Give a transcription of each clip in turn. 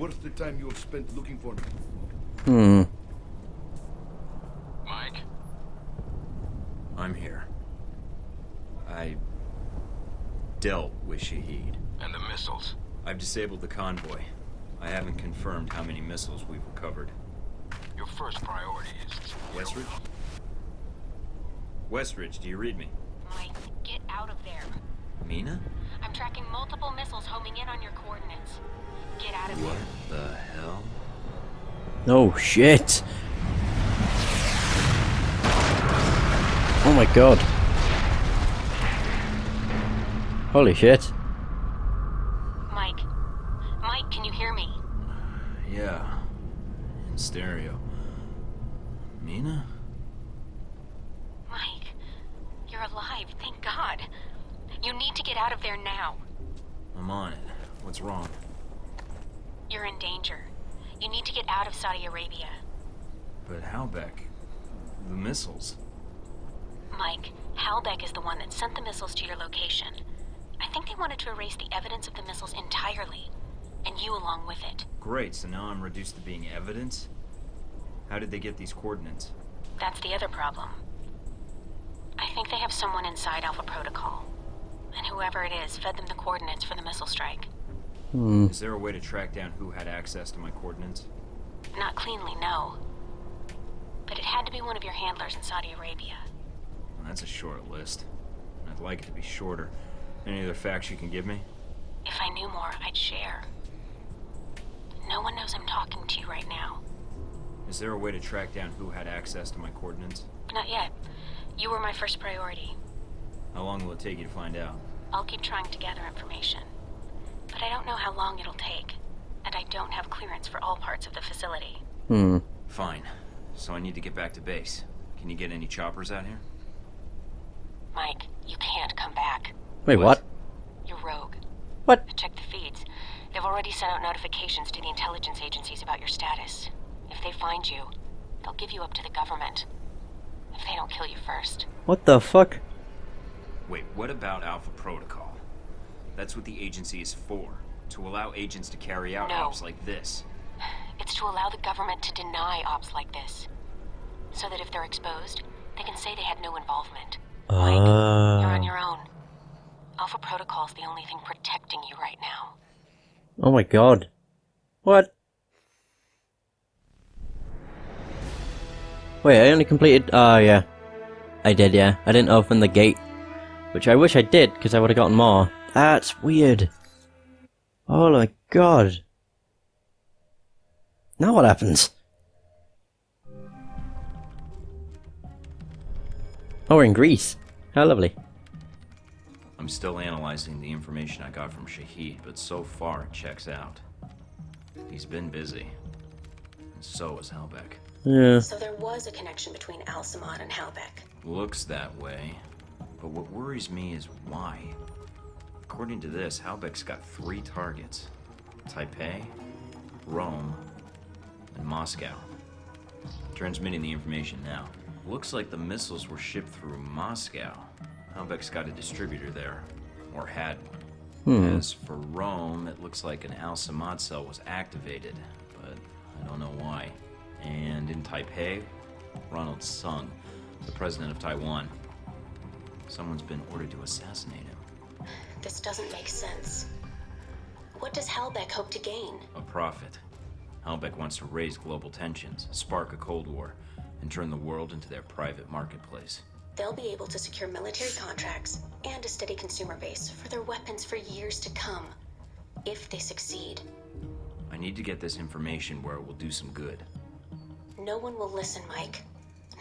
worth the time you have spent looking for me. Mike? I'm here. I dealt with Shahid. And the missiles? I've disabled the convoy. I haven't confirmed how many missiles we've recovered. Your first priority is... Westridge? Westridge, do you read me? Mike, get out of there. Mina? I'm tracking multiple missiles homing in on your coordinates. Get out of there. What the hell? Oh shit. Oh my god. Holy shit. Mike. Mike, can you hear me? Yeah. In stereo. Mina? Mike, you're alive, thank God. You need to get out of there now. I'm on it. What's wrong? You're in danger. You need to get out of Saudi Arabia. But Halbeck... the missiles... Mike, Halbeck is the one that sent the missiles to your location. I think they wanted to erase the evidence of the missiles entirely, and you along with it. Great, so now I'm reduced to being evidence? How did they get these coordinates? That's the other problem. I think they have someone inside Alpha Protocol, and whoever it is fed them the coordinates for the missile strike. Is there a way to track down who had access to my coordinates? Not cleanly, no. But it had to be one of your handlers in Saudi Arabia. Well, that's a short list. I'd like it to be shorter. Any other facts you can give me? If I knew more, I'd share. No one knows I'm talking to you right now. Is there a way to track down who had access to my coordinates? Not yet. You were my first priority. How long will it take you to find out? I'll keep trying to gather information. But I don't know how long it'll take. And I don't have clearance for all parts of the facility. Fine. So I need to get back to base. Can you get any choppers out here? Mike, you can't come back. Wait, what? You're rogue. What? I checked the feeds. They've already sent out notifications to the intelligence agencies about your status. If they find you, they'll give you up to the government. If they don't kill you first. What the fuck? Wait, what about Alpha Protocol? That's what the agency is for. To allow agents to carry out No. ops like this. It's to allow the government to deny ops like this. So that if they're exposed, they can say they had no involvement. Mike, you're on your own. Alpha Protocol's the only thing protecting you right now. Oh my god. What? Wait, I only completed... Oh, yeah. I did, yeah. I didn't open the gate. Which I wish I did, because I would have gotten more. That's weird. Oh my god. Now what happens? Oh, we're in Greece. How lovely. I'm still analyzing the information I got from Shahid, but so far it checks out. He's been busy. And so is Halbeck. Yeah. So there was a connection between Al-Samad and Halbeck. Looks that way. But what worries me is why. According to this, Halbeck's got 3 targets. Taipei, Rome, and Moscow. Transmitting the information now. Looks like the missiles were shipped through Moscow. Halbeck's got a distributor there. Or had one. As for Rome, it looks like an Al-Samad cell was activated. But I don't know why. And in Taipei, Ronald Sung, the president of Taiwan. Someone's been ordered to assassinate him. This doesn't make sense. What does Halbeck hope to gain? A profit. Halbeck wants to raise global tensions, spark a Cold War, and turn the world into their private marketplace. They'll be able to secure military contracts and a steady consumer base for their weapons for years to come, if they succeed. I need to get this information where it will do some good. No one will listen, Mike.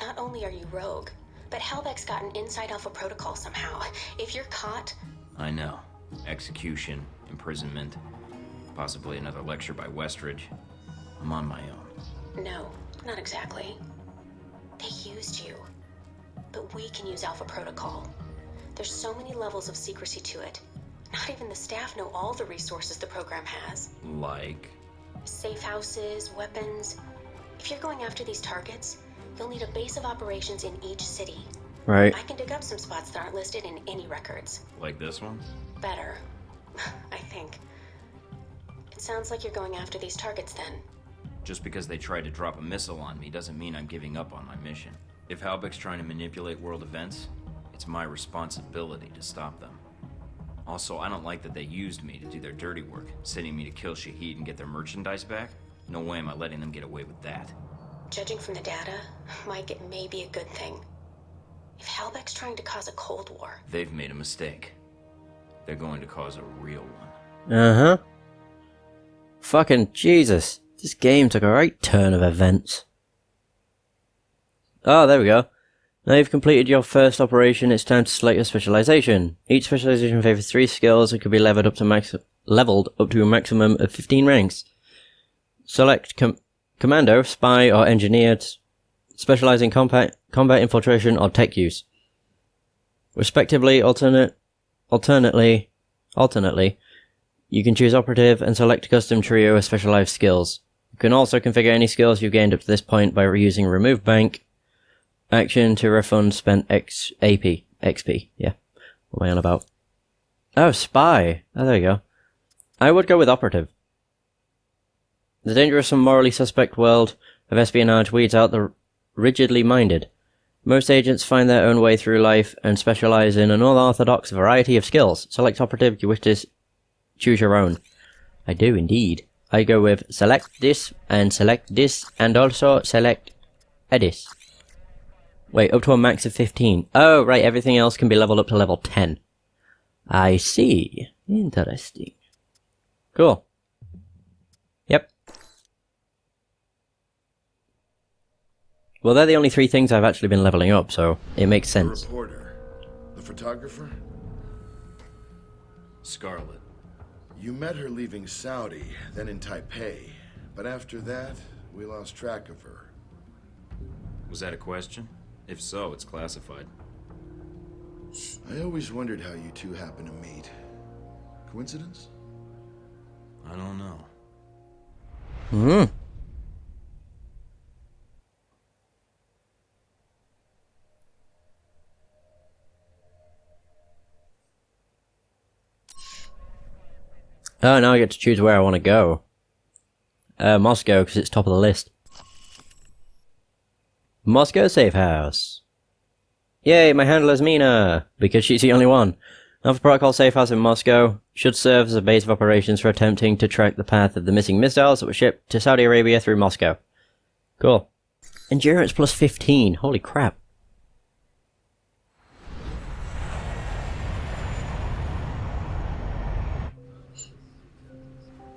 Not only are you rogue, but Halbeck's gotten inside Alpha Protocol somehow. If you're caught... I know. Execution, imprisonment, possibly another lecture by Westridge. I'm on my own. No, not exactly. They used you. But we can use Alpha Protocol. There's so many levels of secrecy to it. Not even the staff know all the resources the program has. Like? Safe houses, weapons. If you're going after these targets, you'll need a base of operations in each city. Right. I can dig up some spots that aren't listed in any records. Like this one? Better, I think. It sounds like you're going after these targets then. Just because they tried to drop a missile on me doesn't mean I'm giving up on my mission. If Halbeck's trying to manipulate world events, it's my responsibility to stop them. Also, I don't like that they used me to do their dirty work, sending me to kill Shahid and get their merchandise back. No way am I letting them get away with that. Judging from the data, Mike, it may be a good thing. If Halbeck's trying to cause a Cold War... They've made a mistake. They're going to cause a real one. Uh-huh. Fucking Jesus. This game took a right turn of events. Oh, there we go. Now you've completed your first operation, it's time to select your specialization. Each specialization favors 3 skills and can be leveled up to a maximum of 15 ranks. Select Commando, Spy, or Engineered. Specialize in combat infiltration or tech use. Respectively, alternately, you can choose Operative and select a custom trio of specialized skills. You can also configure any skills you've gained up to this point by using Remove Bank action to refund spent XP. Yeah, what am I on about? Oh, Spy. Oh, there you go. I would go with Operative. The dangerous and morally suspect world of espionage weeds out the rigidly minded. Most agents find their own way through life and specialize in an unorthodox variety of skills. Select Operative, you wish to choose your own. I do indeed. I go with select this, and also select Edis. Wait, up to a max of 15. Oh, right, everything else can be leveled up to level 10. I see. Interesting. Cool. Yep. Well, they're the only 3 things I've actually been leveling up, so it makes sense. The reporter. The photographer? Scarlet. You met her leaving Saudi, then in Taipei. But after that, we lost track of her. Was that a question? If so, it's classified. I always wondered how you two happened to meet. Coincidence? I don't know. Hmm. Oh, now I get to choose where I want to go. Moscow, because it's top of the list. Moscow Safe House. Yay, my handler's Mina, because she's the only one. Alpha Protocol Safe House in Moscow should serve as a base of operations for attempting to track the path of the missing missiles that were shipped to Saudi Arabia through Moscow. Cool. Endurance plus 15, holy crap.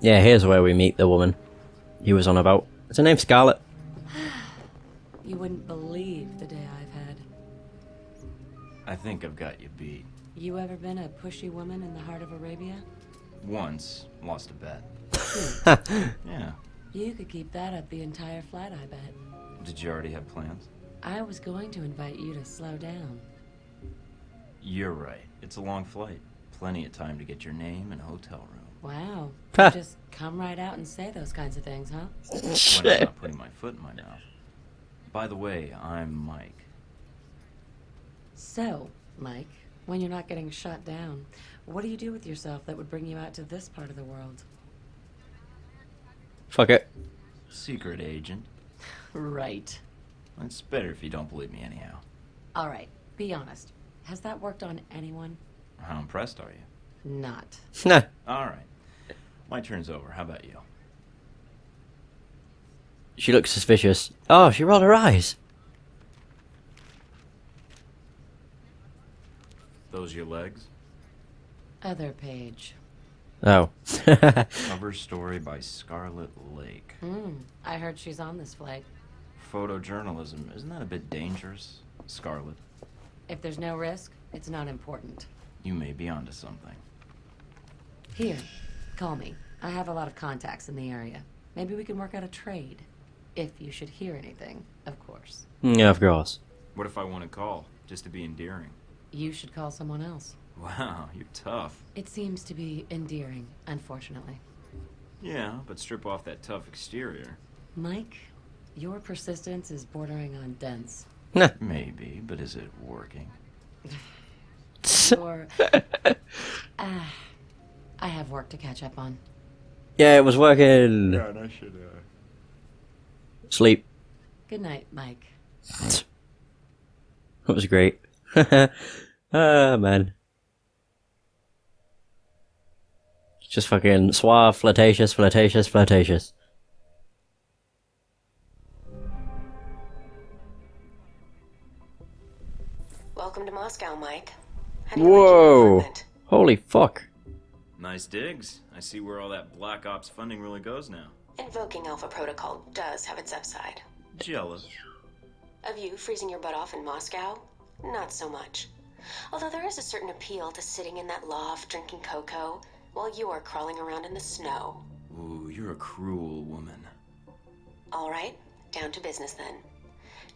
Yeah, here's where we meet the woman he was on about. Is her name Scarlet? You wouldn't believe the day I've had. I think I've got you beat. You ever been a pushy woman in the heart of Arabia? Once, lost a bet. Yeah. You could keep that up the entire flight, I bet. Did you already have plans? I was going to invite you to slow down. You're right. It's a long flight. Plenty of time to get your name and hotel room. Wow. Ha. You just come right out and say those kinds of things, huh? When I'm not putting my foot in my mouth. By the way, I'm Mike. So, Mike, when you're not getting shot down, what do you do with yourself that would bring you out to this part of the world? Fuck it. Secret agent. Right. It's better if you don't believe me anyhow. Alright, be honest. Has that worked on anyone? How impressed are you? Not. Nah. Alright. My turn's over. How about you? She looks suspicious. Oh, she rolled her eyes. Those your legs? Other page. Oh. Cover story by Scarlet Lake. I heard she's on this flight. Photojournalism, isn't that a bit dangerous, Scarlet? If there's no risk, it's not important. You may be onto something. Here, call me. I have a lot of contacts in the area. Maybe we can work out a trade. If you should hear anything, of course. Yeah, of course. What if I want to call, just to be endearing? You should call someone else. Wow, you're tough. It seems to be endearing, unfortunately. Yeah, but strip off that tough exterior. Mike, your persistence is bordering on dense. Nah. Maybe, but is it working? Or... I have work to catch up on. Yeah, it was working. God, I should, Sleep. Good night, Mike. That was great. Ah, man. Just fucking suave, flirtatious, flirtatious, flirtatious. Welcome to Moscow, Mike. How do you like your Whoa! apartment? Holy fuck. Nice digs. I see where all that Black Ops funding really goes now. Invoking Alpha Protocol does have its upside. Jealous. Of you freezing your butt off in Moscow? Not so much. Although there is a certain appeal to sitting in that loft drinking cocoa while you are crawling around in the snow. Ooh, you're a cruel woman. All right, down to business then.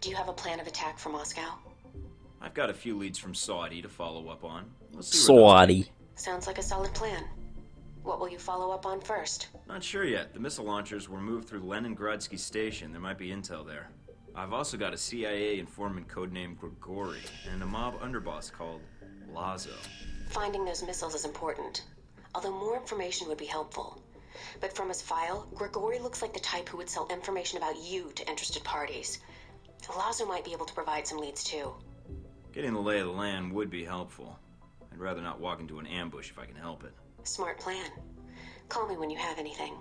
Do you have a plan of attack for Moscow? I've got a few leads from Saudi to follow up on. We'll see where those take Saudi. me. Sounds like a solid plan. What will you follow up on first? Not sure yet. The missile launchers were moved through Leningradsky Station. There might be intel there. I've also got a CIA informant codenamed Grigori and a mob underboss called Lazo. Finding those missiles is important, although more information would be helpful. But from his file, Grigori looks like the type who would sell information about you to interested parties. Lazo might be able to provide some leads too. Getting the lay of the land would be helpful. I'd rather not walk into an ambush if I can help it. Smart plan. Call me when you have anything.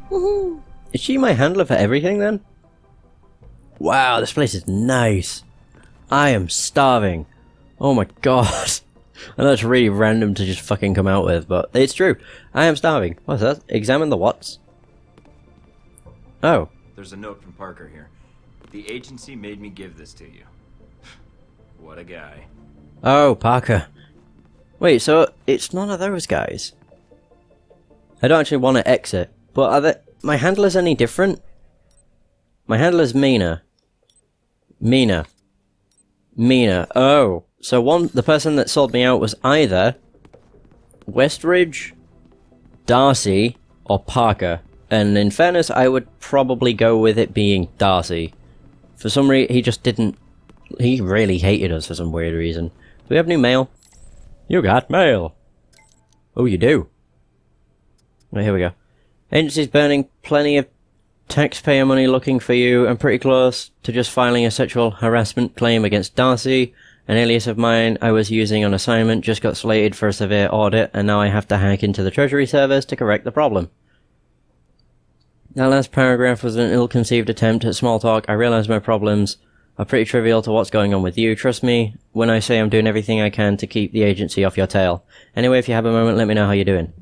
Woohoo! Is she my handler for everything then? Wow, this place is nice. I am starving. Oh my god. I know it's really random to just fucking come out with, but it's true. I am starving. What's that? Examine the what's? Oh. There's a note from Parker here. The agency made me give this to you. What a guy. Oh, Parker. Wait, so it's none of those guys? I don't actually want to exit, but are my handler's any different? My handler's Mina. Mina. Oh. So the person that sold me out was either Westridge, Darcy, or Parker. And in fairness, I would probably go with it being Darcy. For some reason, he just didn't... He really hated us for some weird reason. Do we have new mail? You got mail! Oh, you do. Right, here we go. Agency's burning plenty of taxpayer money looking for you. I'm pretty close to just filing a sexual harassment claim against Darcy. An alias of mine I was using on assignment just got slated for a severe audit, and now I have to hack into the Treasury servers to correct the problem. That last paragraph was an ill-conceived attempt at small talk. I realize my problems are pretty trivial to what's going on with you. Trust me when I say I'm doing everything I can to keep the agency off your tail. Anyway, if you have a moment, let me know how you're doing.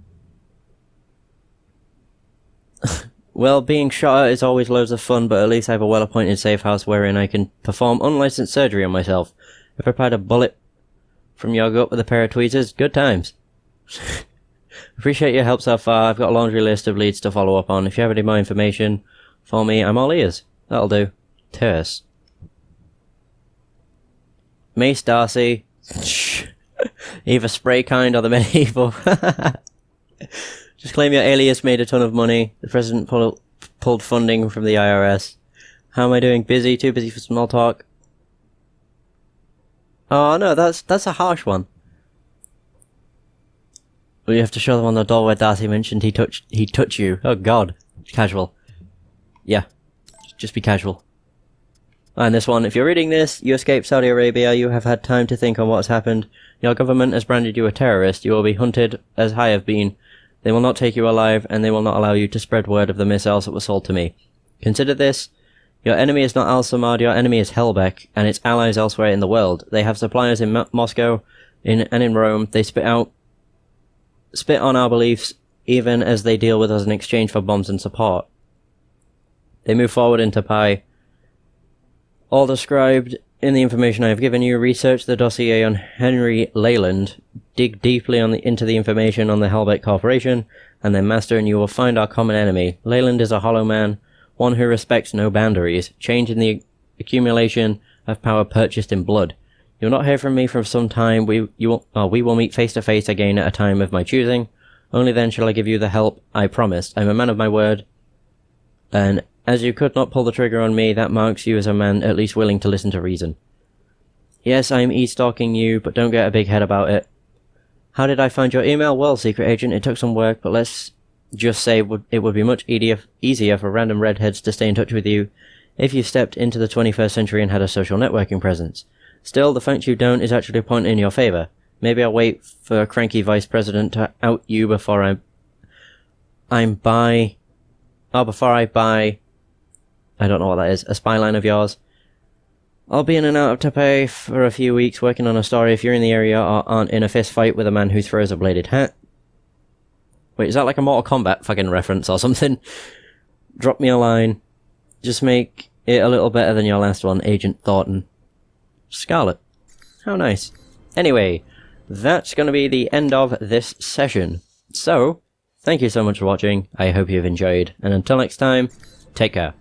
Well, being shot at is always loads of fun, but at least I have a well-appointed safe house wherein I can perform unlicensed surgery on myself. If I prepared a bullet from your gut with a pair of tweezers, good times. Appreciate your help so far. I've got a laundry list of leads to follow up on. If you have any more information for me, I'm all ears. That'll do. Terse. Mace Darcy. Either spray kind or the medieval. Just claim your alias made a ton of money. The president pulled funding from the IRS. How am I doing? Busy? Too busy for small talk? Oh no, that's a harsh one. Well, you have to show them on the door where Darcy mentioned he touched you. Oh god. Casual. Yeah. Just be casual. And this one, if you're reading this, you escaped Saudi Arabia, you have had time to think on what's happened. Your government has branded you a terrorist, you will be hunted as I have been. They will not take you alive, and they will not allow you to spread word of the missiles that were sold to me. Consider this. Your enemy is not Al-Samad, your enemy is Helbeck, and its allies elsewhere in the world. They have suppliers in Moscow and in Rome. They spit on our beliefs, even as they deal with us in exchange for bombs and support. They move forward into Pi. All described in the information I have given you. Research the dossier on Henry Leyland. Dig deeply into the information on the Helbeck Corporation and their master, and you will find our common enemy. Leyland is a hollow man, one who respects no boundaries. Change in the accumulation of power purchased in blood. You'll not hear from me for some time. We will meet face to face again at a time of my choosing. Only then shall I give you the help I promised. I'm a man of my word, and as you could not pull the trigger on me, that marks you as a man at least willing to listen to reason. Yes, I'm e-stalking you, but don't get a big head about it. How did I find your email? Well, secret agent, it took some work, but let's just say it would be much easier for random redheads to stay in touch with you if you stepped into the 21st century and had a social networking presence. Still, the fact you don't is actually a point in your favour. Maybe I'll wait for a cranky vice president to out you before I buy, I don't know what that is, a spy line of yours. I'll be in and out of Taipei for a few weeks working on a story if you're in the area or aren't in a fist fight with a man who throws a bladed hat. Wait, is that like a Mortal Kombat fucking reference or something? Drop me a line. Just make it a little better than your last one, Agent Thornton. Scarlet. How nice. Anyway, that's going to be the end of this session. So, thank you so much for watching. I hope you've enjoyed. And until next time, take care.